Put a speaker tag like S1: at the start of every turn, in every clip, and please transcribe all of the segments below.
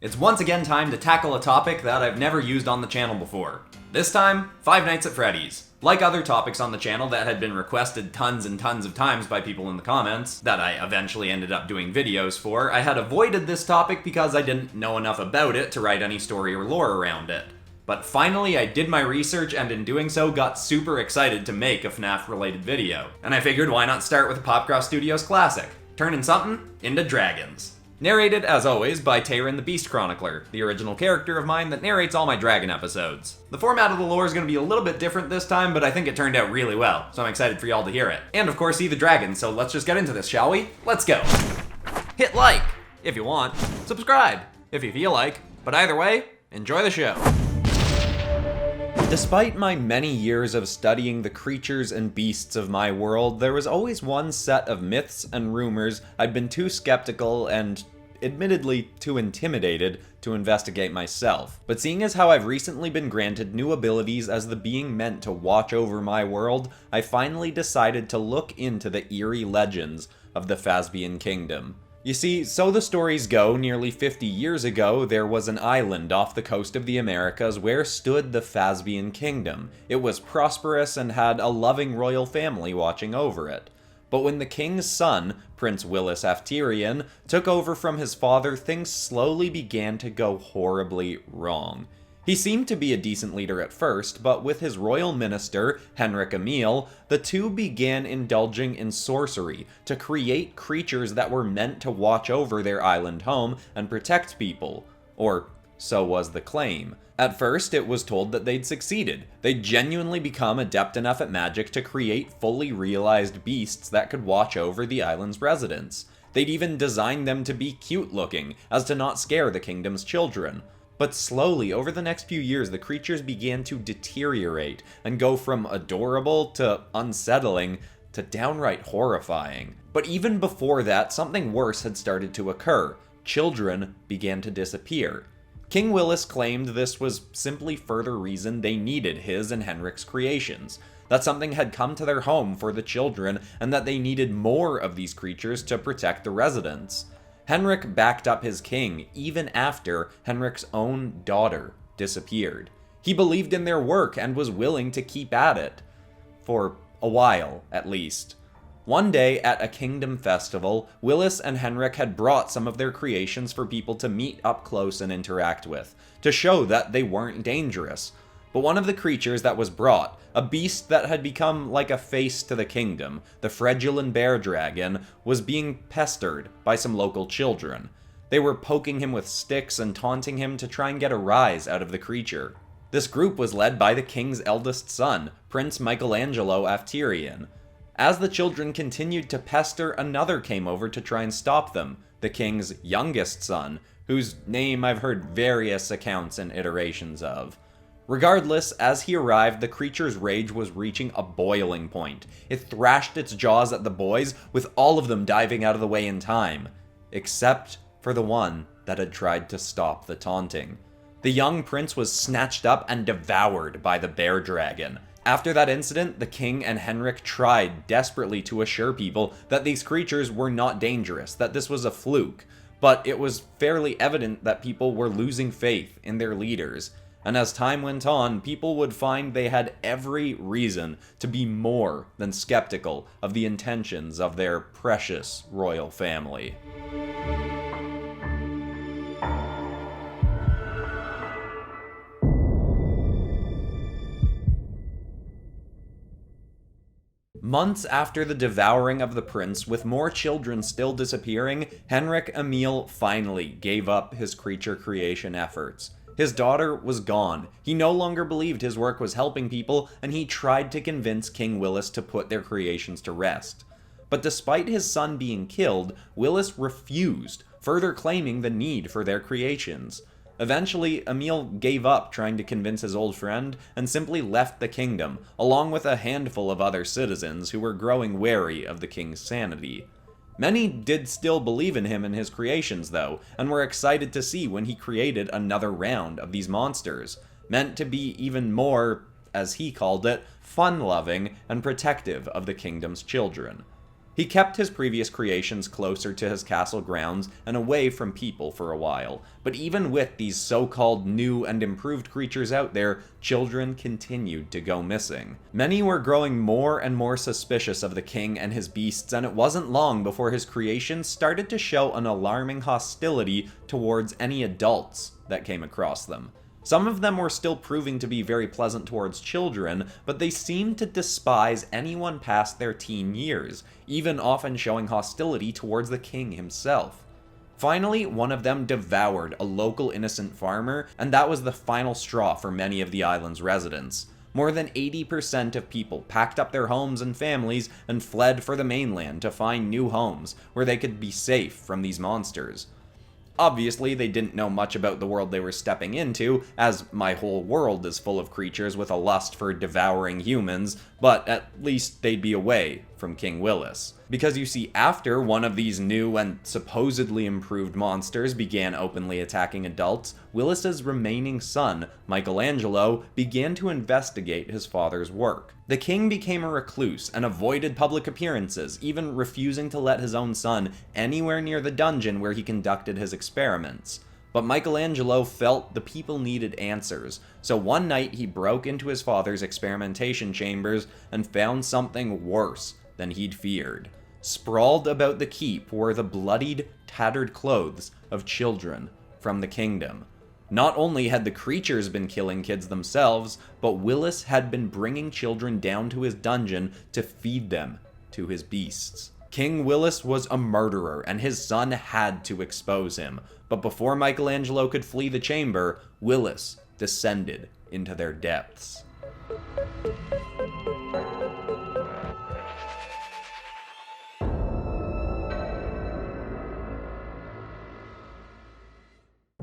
S1: It's once again time to tackle a topic that I've never used on the channel before. This time, Five Nights at Freddy's. Like other topics on the channel that had been requested tons and tons of times by people in the comments, that I eventually ended up doing videos for, I had avoided this topic because I didn't know enough about it to write any story or lore around it. But finally I did my research and in doing so got super excited to make a FNAF related video. And I figured why not start with a PopCross Studios classic, turning something into dragons. Narrated, as always, by Tayrun The Beast Chronicler, the original character of mine that narrates all my dragon episodes. The format of the lore is going to be a little bit different this time, but I think it turned out really well, so I'm excited for y'all to hear it. And of course see the dragons, so let's just get into this, shall we? Let's go! Hit like, if you want. Subscribe, if you feel like. But either way, enjoy the show. Despite my many years of studying the creatures and beasts of my world, there was always one set of myths and rumors I'd been too skeptical and, admittedly, too intimidated to investigate myself. But seeing as how I've recently been granted new abilities as the being meant to watch over my world, I finally decided to look into the eerie legends of the Fazbian Kingdom. You see, so the stories go, nearly 50 years ago, there was an island off the coast of the Americas where stood the Fazbian Kingdom. It was prosperous and had a loving royal family watching over it. But when the king's son, Prince William Afton, took over from his father, things slowly began to go horribly wrong. He seemed to be a decent leader at first, but with his royal minister, Henrik Emil, the two began indulging in sorcery to create creatures that were meant to watch over their island home and protect people. Or so was the claim. At first, it was told that they'd succeeded. They'd genuinely become adept enough at magic to create fully realized beasts that could watch over the island's residents. They'd even designed them to be cute looking, as to not scare the kingdom's children. But slowly, over the next few years, the creatures began to deteriorate and go from adorable to unsettling to downright horrifying. But even before that, something worse had started to occur. Children began to disappear. King Willis claimed this was simply further reason they needed his and Henrik's creations, that something had come to their home for the children and that they needed more of these creatures to protect the residents. Henrik backed up his king even after Henrik's own daughter disappeared. He believed in their work and was willing to keep at it. For a while, at least. One day at a kingdom festival, Willis and Henrik had brought some of their creations for people to meet up close and interact with, to show that they weren't dangerous. But one of the creatures that was brought, a beast that had become like a face to the kingdom, the Fredbear bear dragon, was being pestered by some local children. They were poking him with sticks and taunting him to try and get a rise out of the creature. This group was led by the king's eldest son, Prince Michelangelo Afton. As the children continued to pester, another came over to try and stop them, the king's youngest son, whose name I've heard various accounts and iterations of. Regardless, as he arrived, the creature's rage was reaching a boiling point. It thrashed its jaws at the boys, with all of them diving out of the way in time. Except for the one that had tried to stop the taunting. The young prince was snatched up and devoured by the bear dragon. After that incident, the king and Henrik tried desperately to assure people that these creatures were not dangerous, that this was a fluke. But it was fairly evident that people were losing faith in their leaders. And as time went on, people would find they had every reason to be more than skeptical of the intentions of their precious royal family. Months after the devouring of the prince, with more children still disappearing, Henrik Emil finally gave up his creature creation efforts. His daughter was gone. He no longer believed his work was helping people, and he tried to convince King Willis to put their creations to rest. But despite his son being killed, Willis refused, further claiming the need for their creations. Eventually, Emil gave up trying to convince his old friend and simply left the kingdom, along with a handful of other citizens who were growing wary of the king's sanity. Many did still believe in him and his creations, though, and were excited to see when he created another round of these monsters, meant to be even more, as he called it, fun-loving and protective of the kingdom's children. He kept his previous creations closer to his castle grounds and away from people for a while, but even with these so-called new and improved creatures out there, children continued to go missing. Many were growing more and more suspicious of the king and his beasts, and it wasn't long before his creations started to show an alarming hostility towards any adults that came across them. Some of them were still proving to be very pleasant towards children, but they seemed to despise anyone past their teen years, even often showing hostility towards the king himself. Finally, one of them devoured a local innocent farmer, and that was the final straw for many of the island's residents. More than 80% of people packed up their homes and families and fled for the mainland to find new homes where they could be safe from these monsters. Obviously, they didn't know much about the world they were stepping into, as my whole world is full of creatures with a lust for devouring humans, but at least they'd be away from King Willis. Because you see, after one of these new and supposedly improved monsters began openly attacking adults, Willis's remaining son, Michelangelo, began to investigate his father's work. The king became a recluse and avoided public appearances, even refusing to let his own son anywhere near the dungeon where he conducted his experiments. But Michelangelo felt the people needed answers, so one night he broke into his father's experimentation chambers and found something worse than he'd feared. Sprawled about the keep were the bloodied, tattered clothes of children from the kingdom. Not only had the creatures been killing kids themselves, but Willis had been bringing children down to his dungeon to feed them to his beasts. King Willis was a murderer, and his son had to expose him. But before Michelangelo could flee the chamber, Willis descended into their depths.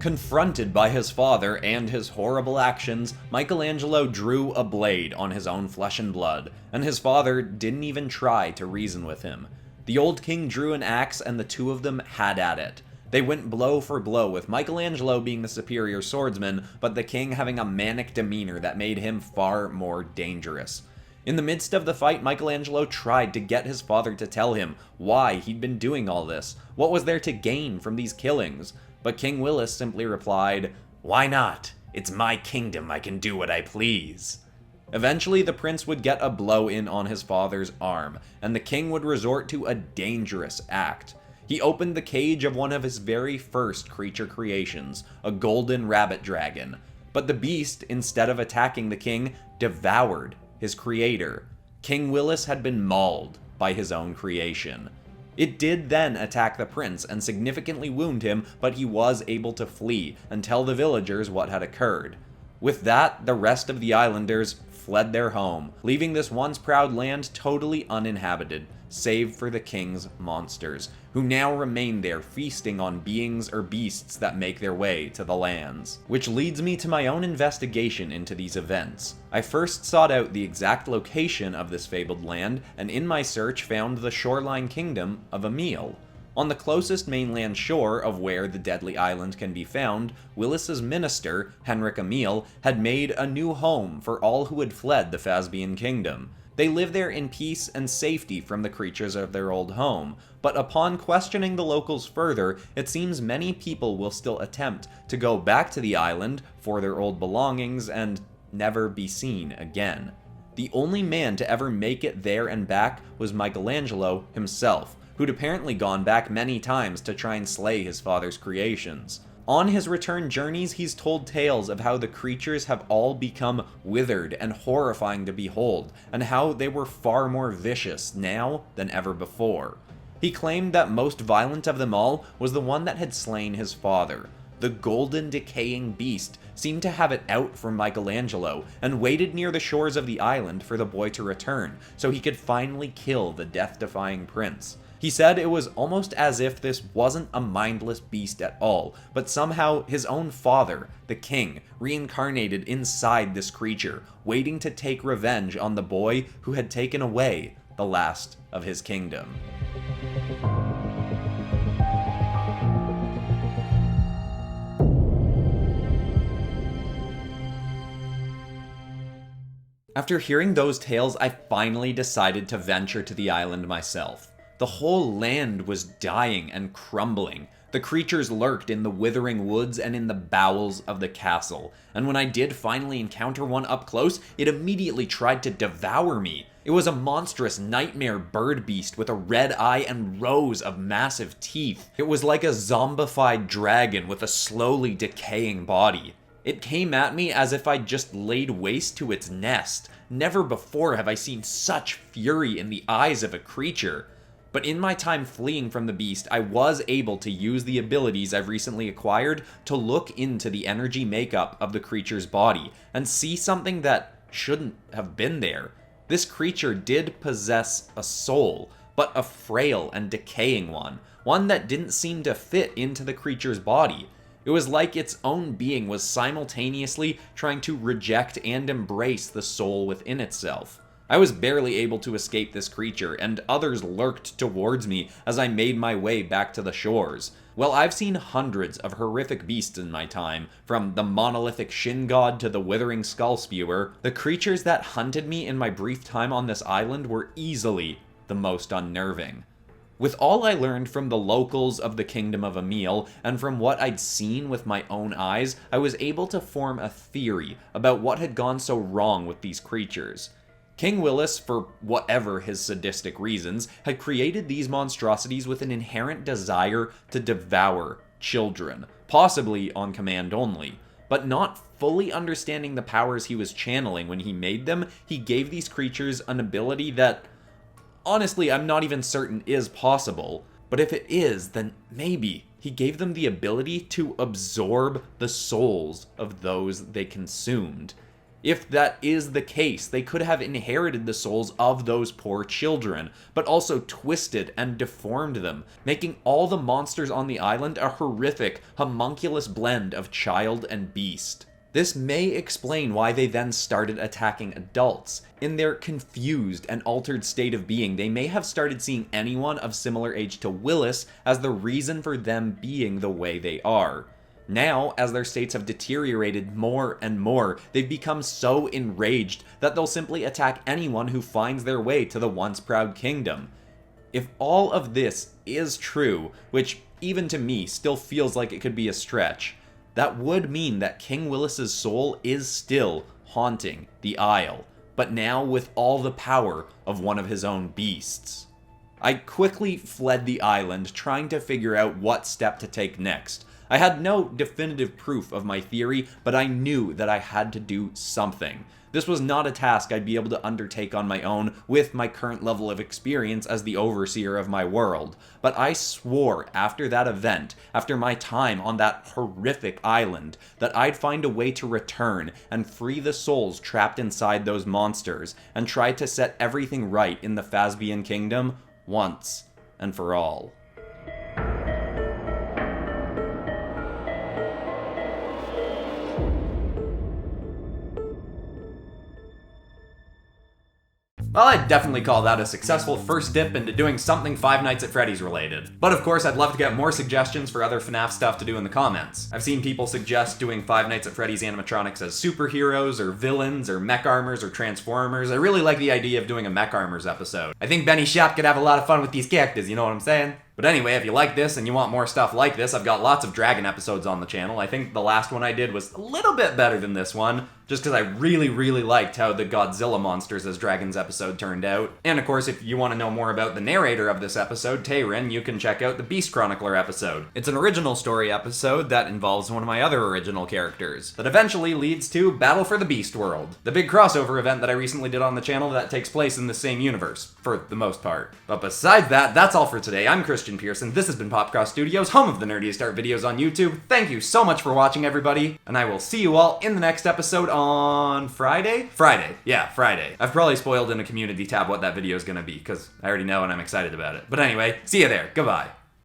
S1: Confronted by his father and his horrible actions, Michelangelo drew a blade on his own flesh and blood, and his father didn't even try to reason with him. The old king drew an axe, and the two of them had at it. They went blow for blow, with Michelangelo being the superior swordsman, but the king having a manic demeanor that made him far more dangerous. In the midst of the fight, Michelangelo tried to get his father to tell him why he'd been doing all this. What was there to gain from these killings? But King Willis simply replied, "Why not? It's my kingdom, I can do what I please." Eventually, the prince would get a blow in on his father's arm, and the king would resort to a dangerous act. He opened the cage of one of his very first creature creations, a golden rabbit dragon. But the beast, instead of attacking the king, devoured his creator. King Willis had been mauled by his own creation. It did then attack the prince and significantly wound him, but he was able to flee and tell the villagers what had occurred. With that, the rest of the islanders fled their home, leaving this once proud land totally uninhabited, save for the king's monsters, who now remain there feasting on beings or beasts that make their way to the lands. Which leads me to my own investigation into these events. I first sought out the exact location of this fabled land, and in my search found the shoreline kingdom of Emil. On the closest mainland shore of where the deadly island can be found, Willis's minister, Henrik Emil, had made a new home for all who had fled the Fazbian Kingdom. They live there in peace and safety from the creatures of their old home, but upon questioning the locals further, it seems many people will still attempt to go back to the island for their old belongings and never be seen again. The only man to ever make it there and back was Michelangelo himself, who'd apparently gone back many times to try and slay his father's creations. On his return journeys, he's told tales of how the creatures have all become withered and horrifying to behold, and how they were far more vicious now than ever before. He claimed that most violent of them all was the one that had slain his father. The golden decaying beast seemed to have it out for Michelangelo, and waited near the shores of the island for the boy to return, so he could finally kill the death-defying prince. He said it was almost as if this wasn't a mindless beast at all, but somehow his own father, the king, reincarnated inside this creature, waiting to take revenge on the boy who had taken away the last of his kingdom. After hearing those tales, I finally decided to venture to the island myself. The whole land was dying and crumbling. The creatures lurked in the withering woods and in the bowels of the castle, and when I did finally encounter one up close, it immediately tried to devour me. It was a monstrous nightmare bird beast with a red eye and rows of massive teeth. It was like a zombified dragon with a slowly decaying body. It came at me as if I'd just laid waste to its nest. Never before have I seen such fury in the eyes of a creature. But in my time fleeing from the beast, I was able to use the abilities I've recently acquired to look into the energy makeup of the creature's body and see something that shouldn't have been there. This creature did possess a soul, but a frail and decaying one that didn't seem to fit into the creature's body. It was like its own being was simultaneously trying to reject and embrace the soul within itself. I was barely able to escape this creature, and others lurked towards me as I made my way back to the shores. Well, I've seen hundreds of horrific beasts in my time, from the monolithic shin god to the withering skull spewer. The creatures that hunted me in my brief time on this island were easily the most unnerving. With all I learned from the locals of the Kingdom of Emil, and from what I'd seen with my own eyes, I was able to form a theory about what had gone so wrong with these creatures. King Willis, for whatever his sadistic reasons, had created these monstrosities with an inherent desire to devour children, possibly on command only. But not fully understanding the powers he was channeling when he made them, he gave these creatures an ability that, honestly, I'm not even certain is possible. But if it is, then maybe he gave them the ability to absorb the souls of those they consumed. If that is the case, they could have inherited the souls of those poor children, but also twisted and deformed them, making all the monsters on the island a horrific, homunculus blend of child and beast. This may explain why they then started attacking adults. In their confused and altered state of being, they may have started seeing anyone of similar age to Willis as the reason for them being the way they are. Now, as their states have deteriorated more and more, they've become so enraged that they'll simply attack anyone who finds their way to the once proud kingdom. If all of this is true, which even to me still feels like it could be a stretch, that would mean that King Willis's soul is still haunting the Isle, but now with all the power of one of his own beasts. I quickly fled the island, trying to figure out what step to take next. I had no definitive proof of my theory, but I knew that I had to do something. This was not a task I'd be able to undertake on my own with my current level of experience as the overseer of my world. But I swore after that event, after my time on that horrific island, that I'd find a way to return and free the souls trapped inside those monsters, and try to set everything right in the Fazbian Kingdom once and for all. Well, I'd definitely call that a successful first dip into doing something Five Nights at Freddy's related. But of course, I'd love to get more suggestions for other FNAF stuff to do in the comments. I've seen people suggest doing Five Nights at Freddy's animatronics as superheroes, or villains, or mech armors, or transformers. I really like the idea of doing a mech armors episode. I think Benny Shap could have a lot of fun with these characters, you know what I'm saying? But anyway, if you like this and you want more stuff like this, I've got lots of dragon episodes on the channel. I think the last one I did was a little bit better than this one, just because I really liked how the Godzilla Monsters as Dragons episode turned out. And of course, if you want to know more about the narrator of this episode, Tayrun, you can check out the Beast Chronicler episode. It's an original story episode that involves one of my other original characters, that eventually leads to Battle for the Beast World, the big crossover event that I recently did on the channel that takes place in the same universe, for the most part. But besides that, that's all for today. I'm Christian Pearson. This has been PopCross Studios, home of the nerdiest art videos on YouTube. Thank you so much for watching, everybody, and I will see you all in the next episode on Friday? Friday. Yeah, Friday. I've probably spoiled in a community tab what that video is going to be, because I already know and I'm excited about it. But anyway, see you there. Goodbye.